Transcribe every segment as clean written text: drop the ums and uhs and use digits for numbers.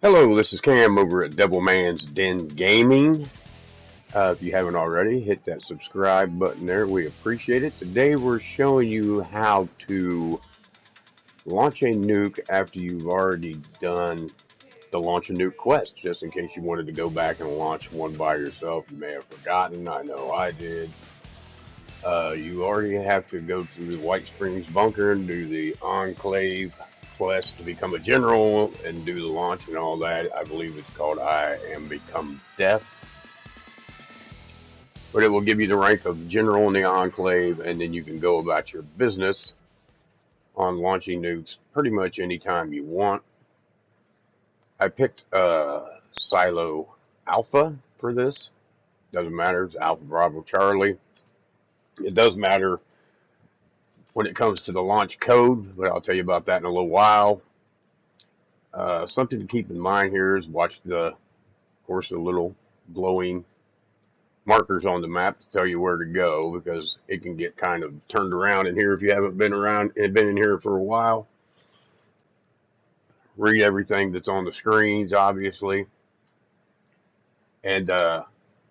Hello, this is Cam over at Devilman's Den Gaming. If you haven't already, hit that subscribe button there. We appreciate it. Today we're showing you how to launch a nuke after you've already done the launch a nuke quest, just in case you wanted to go back and launch one by yourself. You may have forgotten. I know I did. You already have to go to the White Springs bunker and do the Enclave quest to become a general and do the launch and all that. I believe it's called I Am Become Death. But it will give you the rank of general in the Enclave, and then you can go about your business on launching nukes pretty much anytime you want. I picked Silo Alpha for this. Doesn't matter, it's Alpha Bravo Charlie. It does matter when it comes to the launch code, but I'll tell you about that in a little while. Something to keep in mind here is watch of course, the little glowing markers on the map to tell you where to go, because it can get kind of turned around in here if you haven't been in here for a while. Read everything that's on the screens, obviously. And I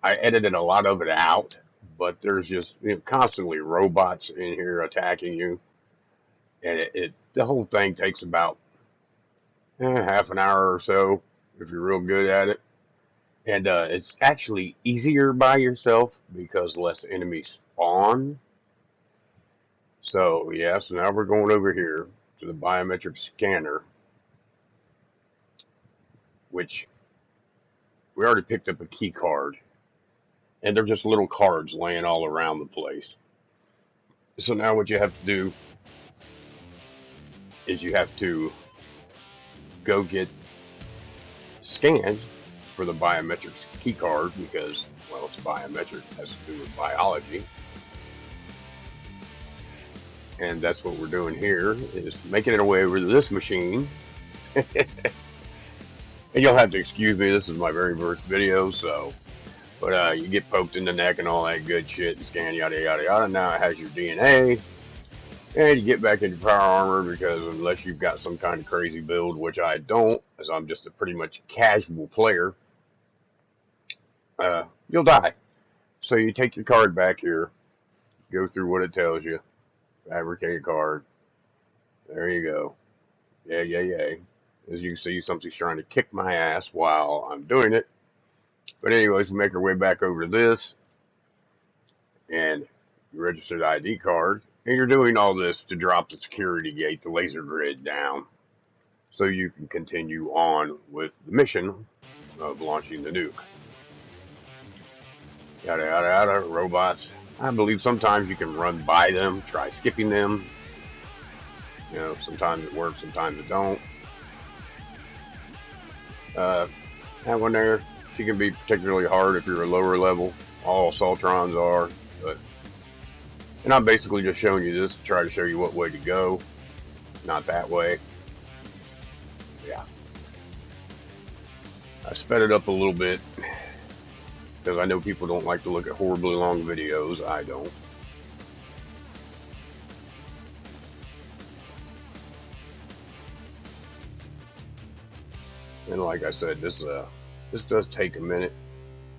edited a lot of it out, but there's just constantly robots in here attacking you. And the whole thing takes about half an hour or so if you're real good at it. And it's actually easier by yourself because less enemies spawn. So yeah, so now we're going over here to the biometric scanner, which we already picked up a key card. And they're just little cards laying all around the place. So now what you have to do is you have to go get scanned for the biometric key card, because, well, it's biometric, it has to do with biology. And that's what we're doing here, is making it away over to this machine. And you'll have to excuse me, this is my very first video, so, but you get poked in the neck and all that good shit and scan yada yada yada. Now it has your DNA, and you get back into power armor, because unless you've got some kind of crazy build, which I don't, as I'm just a pretty much casual player, you'll die. So you take your card back here, go through what it tells you, fabricate a card. There you go. Yeah. As you can see, something's trying to kick my ass while I'm doing it. But anyways, we make our way back over to this, and you register the ID card, and you're doing all this to drop the security gate, the laser grid down, so you can continue on with the mission of launching the nuke. Yada yada yada, robots. I believe sometimes you can run by them, try skipping them. You know, sometimes it works, sometimes it don't. That one there, she can be particularly hard if you're a lower level. All Assaultrons are, and I'm basically just showing you this to try to show you what way to go, not that way. Yeah. I sped it up a little bit, because I know people don't like to look at horribly long videos. I don't. And like I said, this does take a minute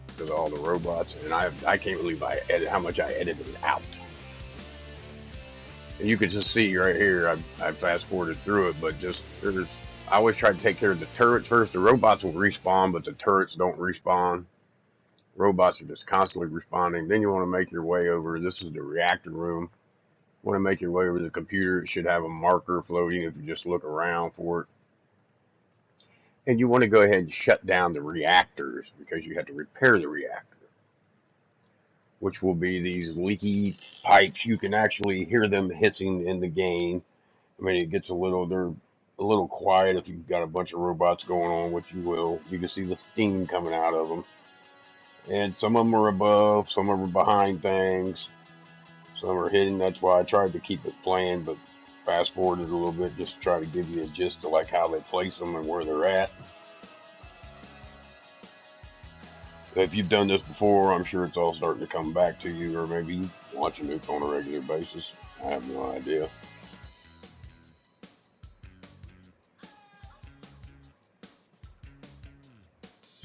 because of all the robots, and I can't believe how much I edited it out. And you can just see right here, I fast forwarded through it, but I always try to take care of the turrets first. The robots will respawn, but the turrets don't respawn. Robots are just constantly responding. Then you want to make your way over. This is the reactor room. You want to make your way over to the computer. It should have a marker floating if you just look around for it. And you want to go ahead and shut down the reactors, because you have to repair the reactor, which will be these leaky pipes. You can actually hear them hissing in the game. I mean, they're a little quiet if you've got a bunch of robots going on, which you will. You can see the steam coming out of them. And some of them are above, some of them are behind things, some are hidden. That's why I tried to keep it playing, but fast forwarded a little bit just to try to give you a gist of like how they place them and where they're at. If you've done this before, I'm sure it's all starting to come back to you, or maybe you watch a nuke on a regular basis. I have no idea.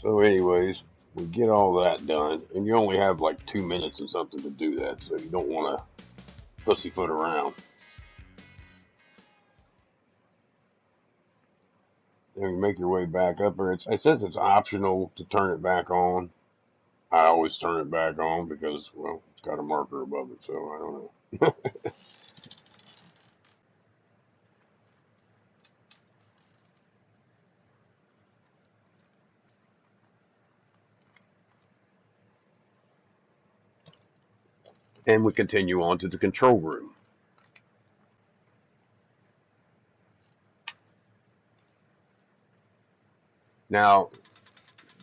So anyways, we get all that done, and you only have like 2 minutes and something to do that, so you don't want to pussyfoot around. Then you make your way back up there. It says it's optional to turn it back on. I always turn it back on because, well, it's got a marker above it, so I don't know. And we continue on to the control room. Now,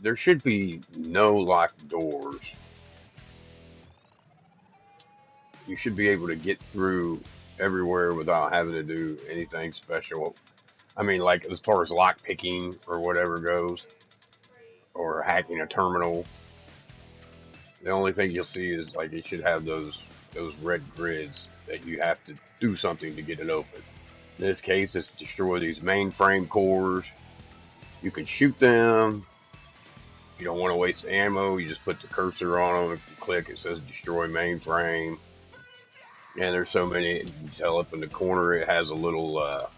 there should be no locked doors. You should be able to get through everywhere without having to do anything special. I mean, like as far as lock picking or whatever goes, or hacking a terminal. The only thing you'll see is like it should have those red grids that you have to do something to get it open. In this case, it's destroy these mainframe cores. You can shoot them. If you don't want to waste ammo, you just put the cursor on them. If you click, it says destroy mainframe. And there's so many. You can tell up in the corner, it has a little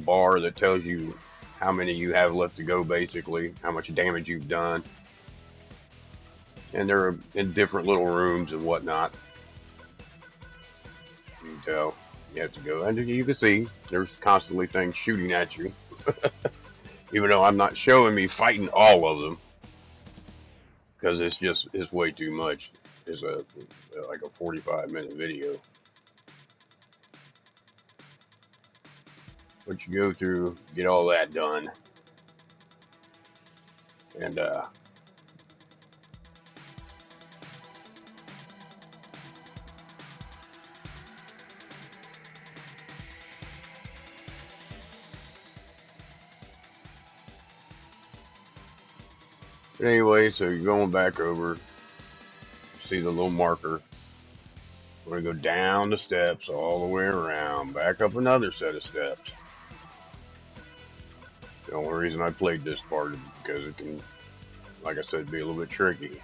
bar that tells you how many you have left to go, basically, how much damage you've done. And they're in different little rooms and whatnot. You can tell you have to go. And you can see there's constantly things shooting at you. Even though I'm not showing me fighting all of them. Because it's way too much. It's like a 45-minute video. But you go through, get all that done. And but anyway, so you're going back over, see the little marker. We're going to go down the steps all the way around, back up another set of steps. The only reason I played this part is because it can, like I said, be a little bit tricky.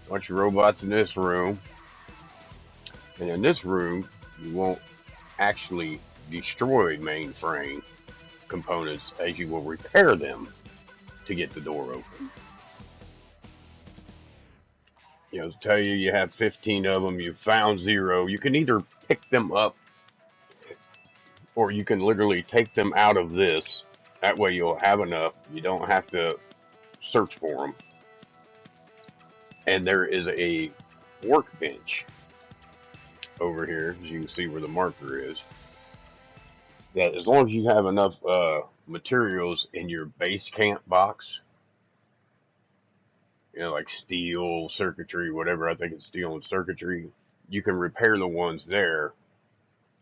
Bunch of robots in this room. And in this room, you won't actually destroy mainframe components as you will repair them to get the door open. You know, tell you have 15 of them, you found 0. You can either pick them up or you can literally take them out of this. That way you'll have enough. You don't have to search for them. And there is a workbench over here, as you can see where the marker is. That as long as you have enough materials in your base camp box, you know, like steel, circuitry, whatever, I think it's steel and circuitry, you can repair the ones there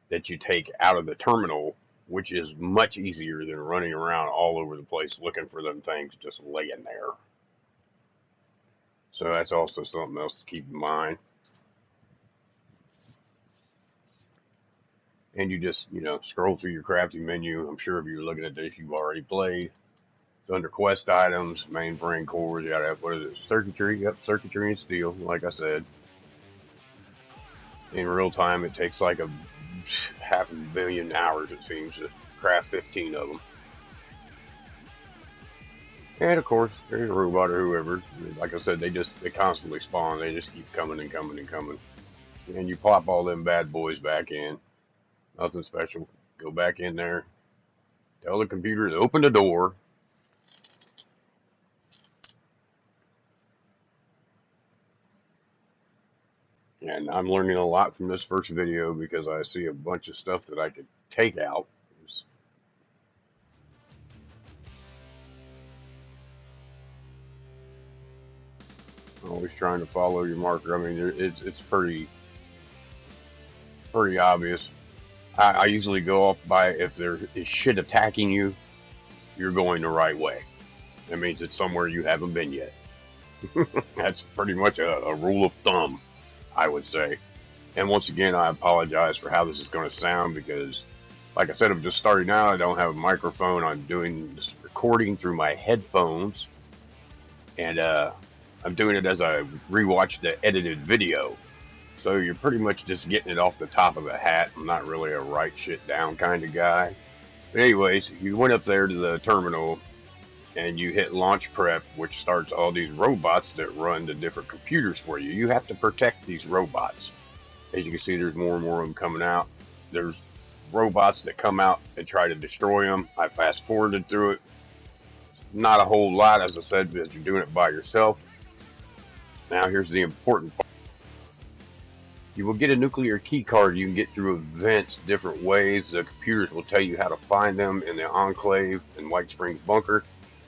that you take out of the terminal, which is much easier than running around all over the place looking for them things just laying there. So that's also something else to keep in mind. And you just, you know, scroll through your crafting menu. I'm sure if you're looking at this, you've already played. So under quest items, mainframe cores, you gotta have, what is it, circuitry? Yep, circuitry and steel, like I said. In real time, it takes like a 500 million hours, it seems, to craft 15 of them. And of course, there's a robot or whoever. Like I said, they constantly spawn. They just keep coming and coming and coming. And you pop all them bad boys back in. Nothing special. Go back in there. Tell the computer to open the door. And I'm learning a lot from this first video because I see a bunch of stuff that I could take out. Always trying to follow your marker. I mean, it's pretty obvious. I usually go off by if there is shit attacking you, you're going the right way. That means it's somewhere you haven't been yet. That's pretty much a rule of thumb, I would say. And once again, I apologize for how this is going to sound because, like I said, I'm just starting out. I don't have a microphone. I'm doing this recording through my headphones, and I'm doing it as I rewatch the edited video. So you're pretty much just getting it off the top of a hat. I'm not really a write shit down kind of guy. But anyways, you went up there to the terminal and you hit launch prep, which starts all these robots that run the different computers for you. You have to protect these robots. As you can see, there's more and more of them coming out. There's robots that come out and try to destroy them. I fast forwarded through it. Not a whole lot, as I said, because you're doing it by yourself. Now here's the important part. You will get a nuclear key card. You can get through events different ways. The computers will tell you how to find them in the Enclave in White Springs Bunker.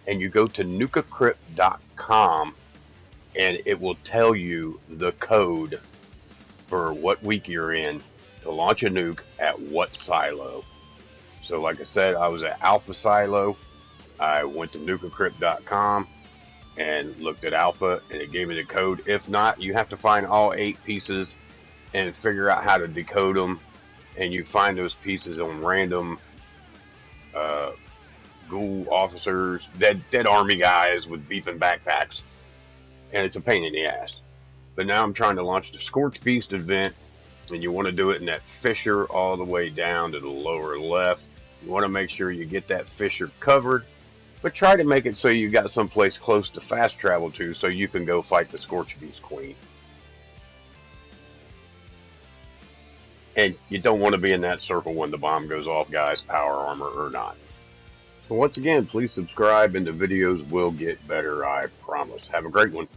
And you go to nukecrypt.com and it will tell you the code for what week you're in to launch a nuke at what silo. So like I said, I was at Alpha Silo. I went to nukecrypt.com and looked at Alpha and it gave me the code. If not, you have to find all 8 pieces and figure out how to decode them. And you find those pieces on random ghoul officers, dead army guys with beeping backpacks, and it's a pain in the ass. But now I'm trying to launch the Scorch Beast event, and you want to do it in that fissure all the way down to the lower left. You want to make sure you get that fissure covered, but try to make it so you got someplace close to fast travel to so you can go fight the Scorch Beast Queen. And you don't want to be in that circle when the bomb goes off, guys, power armor or not. So once again, please subscribe and the videos will get better, I promise. Have a great one.